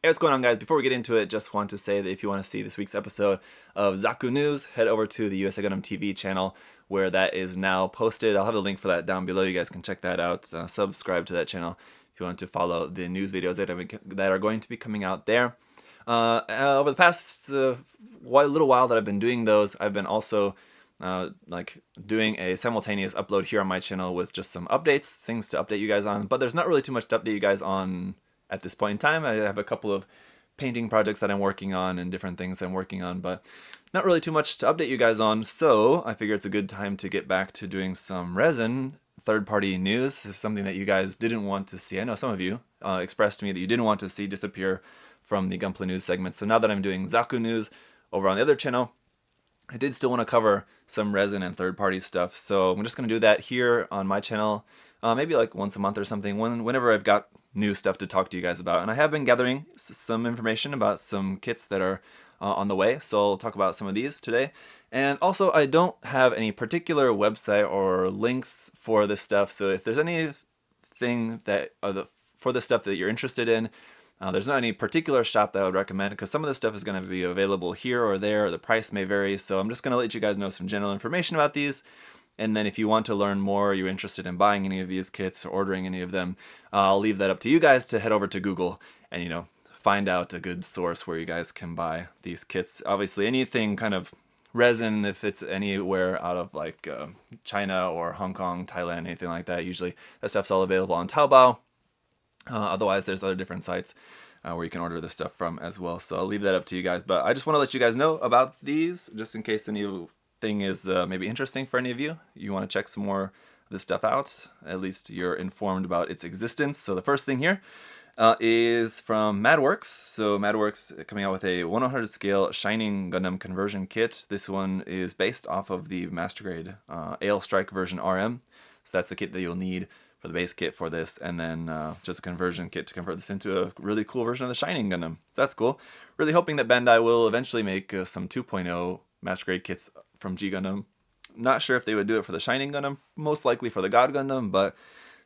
Hey, what's going on, guys? Before we get into it, just want to say that if you want to see this week's episode of Zaku News, head over to the USA Gundam TV channel where that is now posted. I'll have a link for that down below. You guys can check that out. Subscribe to that channel if you want to follow the news videos that are going to be coming out there. Over the past little while that I've been doing those, I've been also doing a simultaneous upload here on my channel with just some updates, things to update you guys on. But there's not really too much to update you guys on at this point in time. I have a couple of painting projects that I'm working on and different things I'm working on, but not really too much to update you guys on. So I figure it's a good time to get back to doing some Resin third-party news. This is something that you guys didn't want to see. I know some of you expressed to me that you didn't want to see disappear from the Gunpla news segment. So now that I'm doing Zaku News over on the other channel, I did still want to cover some Resin and third-party stuff. So I'm just going to do that here on my channel, maybe like once a month or something, whenever I've got new stuff to talk to you guys about. And I have been gathering some information about some kits that are on the way, so I'll talk about some of these today. And also, I don't have any particular website or links for this stuff, so if there's anything that for the stuff that you're interested in, there's not any particular shop that I would recommend, because some of this stuff is going to be available here or there, or the price may vary. So I'm just going to let you guys know some general information about these. And then if you want to learn more, you're interested in buying any of these kits or ordering any of them, I'll leave that up to you guys to head over to Google and, find out a good source where you guys can buy these kits. Obviously, anything kind of Resin, if it's anywhere out of like China or Hong Kong, Thailand, anything like that, usually that stuff's all available on Taobao. Otherwise, there's other different sites where you can order this stuff from as well. So I'll leave that up to you guys. But I just want to let you guys know about these, just in case anything is maybe interesting for any of you. You want to check some more of this stuff out. At least you're informed about its existence. So the first thing here is from MadWorks. So MadWorks coming out with a 100 scale Shining Gundam conversion kit. This one is based off of the Master Grade Ale Strike version RM. So that's the kit that you'll need for the base kit for this, and then just a conversion kit to convert this into a really cool version of the Shining Gundam. So that's cool. Really hoping that Bandai will eventually make some 2.0 Master Grade kits from G Gundam. Not sure if they would do it for the Shining Gundam, most likely for the God Gundam, but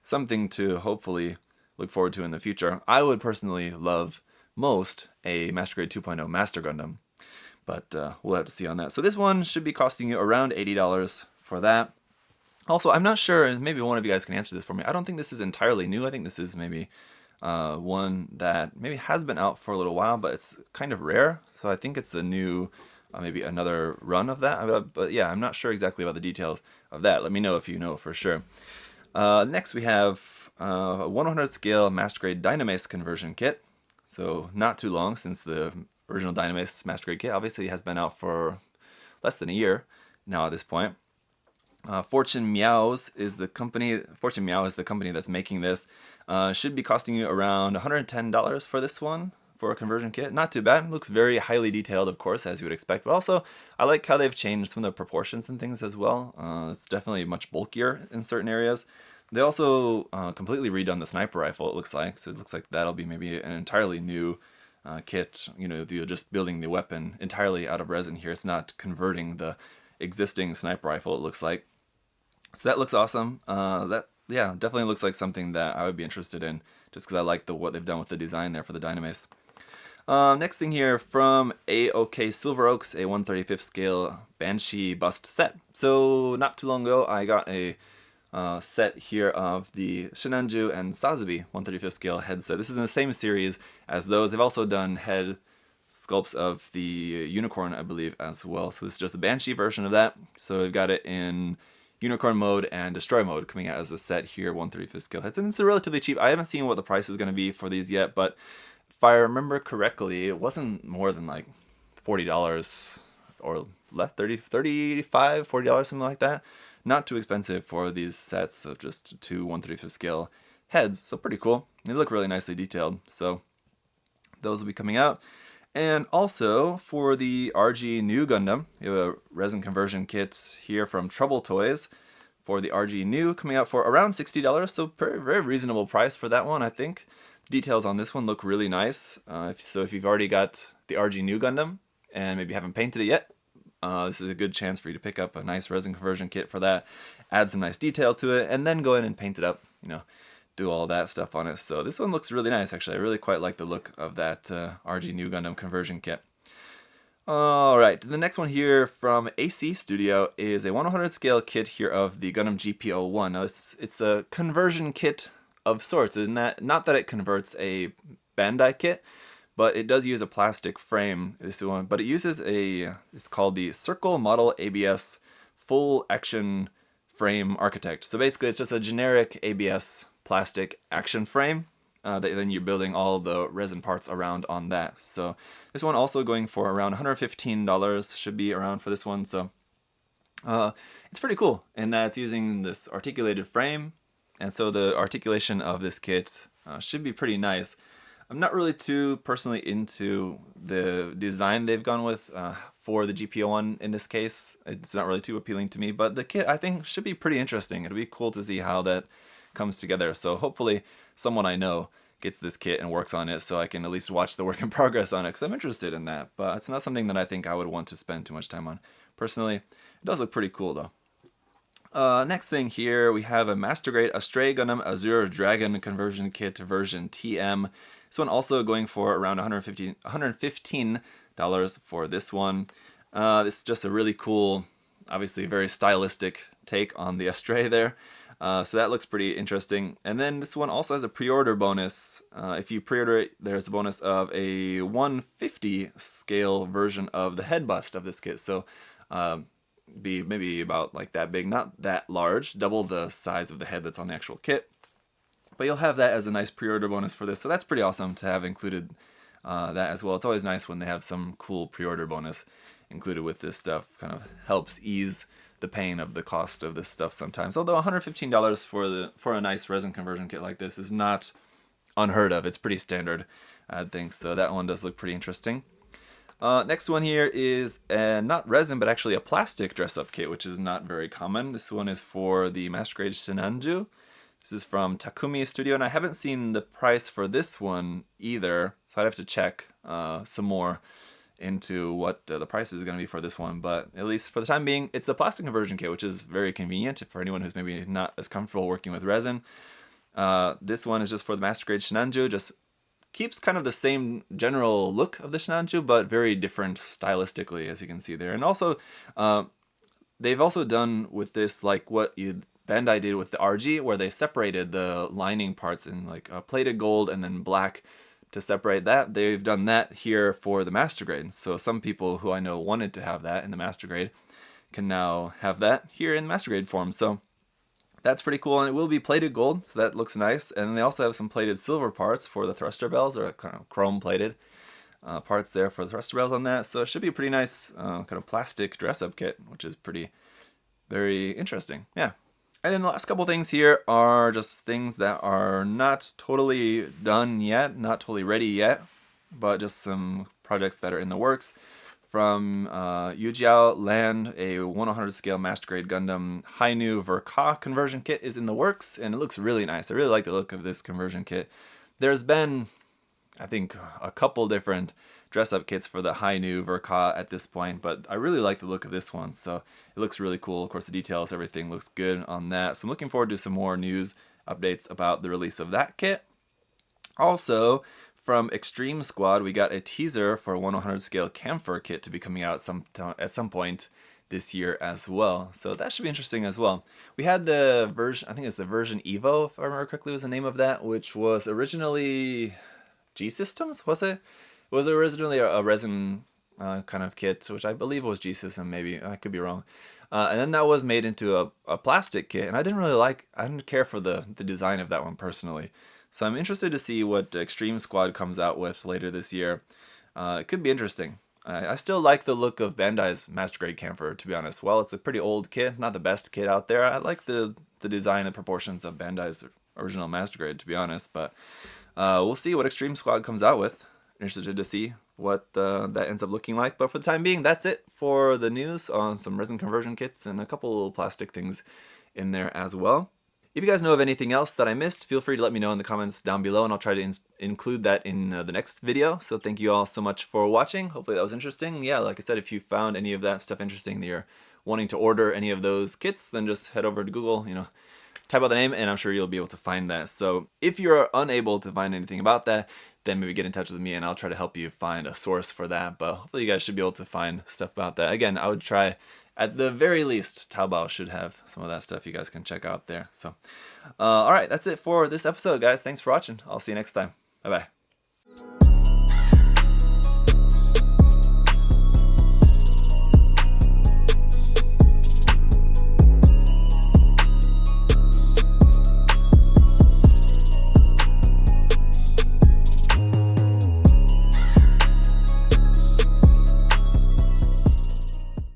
something to hopefully look forward to in the future. I would personally love most a Master Grade 2.0 Master Gundam, but we'll have to see on that. So this one should be costing you around $80 for that. Also, I'm not sure, and maybe one of you guys can answer this for me. I don't think this is entirely new. I think this is maybe one that maybe has been out for a little while, but it's kind of rare. So I think it's a new, maybe another run of that. But yeah, I'm not sure exactly about the details of that. Let me know if you know for sure. Next, we have a 100 scale Master Grade Dynamized conversion kit. So not too long since the original Dynamized Master Grade kit. Obviously, has been out for less than a year now at this point. Fortune Meows is the company. Fortune Meow is the company that's making this. Should be costing you around $110 for this one for a conversion kit. Not too bad. Looks very highly detailed, of course, as you would expect. But also, I like how they've changed some of the proportions and things as well. It's definitely much bulkier in certain areas. They also completely redone the sniper rifle, it looks like. So it looks like that'll be maybe an entirely new kit. You're just building the weapon entirely out of resin here. It's not converting the existing sniper rifle, it looks like. So that looks awesome. Yeah, definitely looks like something that I would be interested in, just because I like what they've done with the design there for the Dynamized. Next thing here from AOK Silver Oaks, a 1/35 scale Banshee bust set. So not too long ago, I got a set here of the Shinanju and Sazabi 1/35 scale head set. This is in the same series as those. They've also done head sculpts of the Unicorn, I believe, as well. So this is just a Banshee version of that. So we've got it in Unicorn mode and Destroy mode coming out as a set here, 1/35 scale heads. And it's relatively cheap. I haven't seen what the price is going to be for these yet, but if I remember correctly, it wasn't more than like $40 or less, $35, $40, something like that. Not too expensive for these sets of just two 1/35 scale heads. So pretty cool. They look really nicely detailed. So those will be coming out. And also, for the RG Nu Gundam, we have a resin conversion kit here from Trouble Toys for the RG Nu, coming out for around $60, so very, very reasonable price for that one, I think. The details on this one look really nice. So if you've already got the RG Nu Gundam and maybe haven't painted it yet, this is a good chance for you to pick up a nice resin conversion kit for that, add some nice detail to it, and then go in and paint it up, do all that stuff on it. So this one looks really nice, actually. I really quite like the look of that RG Nu Gundam conversion kit. Alright, the next one here from AC Studio is a 1/100 scale kit here of the Gundam GP01. Now it's a conversion kit of sorts, in that, not that it converts a Bandai kit, but it does use a plastic frame, this one, but it uses it's called the Circle Model ABS Full Action Frame Architect. So basically it's just a generic ABS plastic action frame. Then you're building all the resin parts around on that. So this one also going for around $115 should be around for this one. So it's pretty cool in that it's using this articulated frame, and so the articulation of this kit should be pretty nice. I'm not really too personally into the design they've gone with for the GP01 in this case. It's not really too appealing to me, but the kit I think should be pretty interesting. It'll be cool to see how that comes together. So hopefully someone I know gets this kit and works on it so I can at least watch the work in progress on it, because I'm interested in that. But it's not something that I think I would want to spend too much time on. Personally, it does look pretty cool though. Next thing here, we have a Master Grade Astray Gundam Azure Dragon Conversion Kit version TM. This one also going for around $115 for this one. This is just a really cool, obviously very stylistic take on the Astray there. So that looks pretty interesting. And then this one also has a pre-order bonus. If you pre-order it, there's a bonus of a 150 scale version of the head bust of this kit. So be maybe about like that big, not that large, double the size of the head that's on the actual kit. But you'll have that as a nice pre-order bonus for this. So that's pretty awesome to have included that as well. It's always nice when they have some cool pre-order bonus included with this stuff. Kind of helps ease the pain of the cost of this stuff sometimes. Although $115 for a nice resin conversion kit like this is not unheard of. It's pretty standard, I think. So that one does look pretty interesting. Next one here is not resin, but actually a plastic dress-up kit, which is not very common. This one is for the Master Grade Shinanju. This is from Takumi Studio, and I haven't seen the price for this one either, so I'd have to check some more into what the price is going to be for this one. But at least for the time being, it's a plastic conversion kit, which is very convenient for anyone who's maybe not as comfortable working with resin. This one is just for the Master Grade Shinanju, just keeps kind of the same general look of the Shinanju, but very different stylistically, as you can see there. And also, they've also done with this like what Bandai did with the RG, where they separated the lining parts in like plated gold and then black to separate that. They've done that here for the Master Grade. So some people who I know wanted to have that in the Master Grade can now have that here in Master Grade form. So that's pretty cool, and it will be plated gold, so that looks nice. And they also have some plated silver parts for the thruster bells, or kind of chrome plated parts there for the thruster bells on that. So it should be a pretty nice kind of plastic dress-up kit, which is very interesting. Yeah. And then the last couple things here are just things that are not totally done yet, not totally ready yet, but just some projects that are in the works. From Yujiao Land, a 1/100 scale Master Grade Gundam Hainu Verka conversion kit is in the works, and it looks really nice. I really like the look of this conversion kit. There's been, I think, a couple different dress-up kits for the Hainu Verka at this point, but I really like the look of this one, so it looks really cool. Of course, the details, everything looks good on that, so I'm looking forward to some more news updates about the release of that kit. Also, from Extreme Squad, we got a teaser for a 1/100 scale Camphor kit to be coming out at some point this year as well, so that should be interesting as well. We had the version, I think it's the version Evo, if I remember correctly was the name of that, which was originally G-Systems, was it? It was originally a resin kind of kit, which I believe was G-System, maybe. I could be wrong. And then that was made into a plastic kit, and I didn't care for the design of that one personally. So I'm interested to see what Extreme Squad comes out with later this year. It could be interesting. I still like the look of Bandai's Master Grade Camphor, to be honest. While it's a pretty old kit, it's not the best kit out there. I like the design and proportions of Bandai's original Master Grade, to be honest. But we'll see what Extreme Squad comes out with. Interested to see what that ends up looking like. But for the time being, that's it for the news on some resin conversion kits and a couple plastic things in there as well. If you guys know of anything else that I missed, feel free to let me know in the comments down below, and I'll try to include that in the next video. So thank you all so much for watching. Hopefully that was interesting. Yeah, like I said, if you found any of that stuff interesting that you're wanting to order any of those kits, then just head over to Google, type out the name, and I'm sure you'll be able to find that. So if you're unable to find anything about that, then maybe get in touch with me and I'll try to help you find a source for that. But hopefully you guys should be able to find stuff about that. Again, I would try, at the very least, Taobao should have some of that stuff you guys can check out there. So, all right, that's it for this episode, guys. Thanks for watching. I'll see you next time. Bye-bye.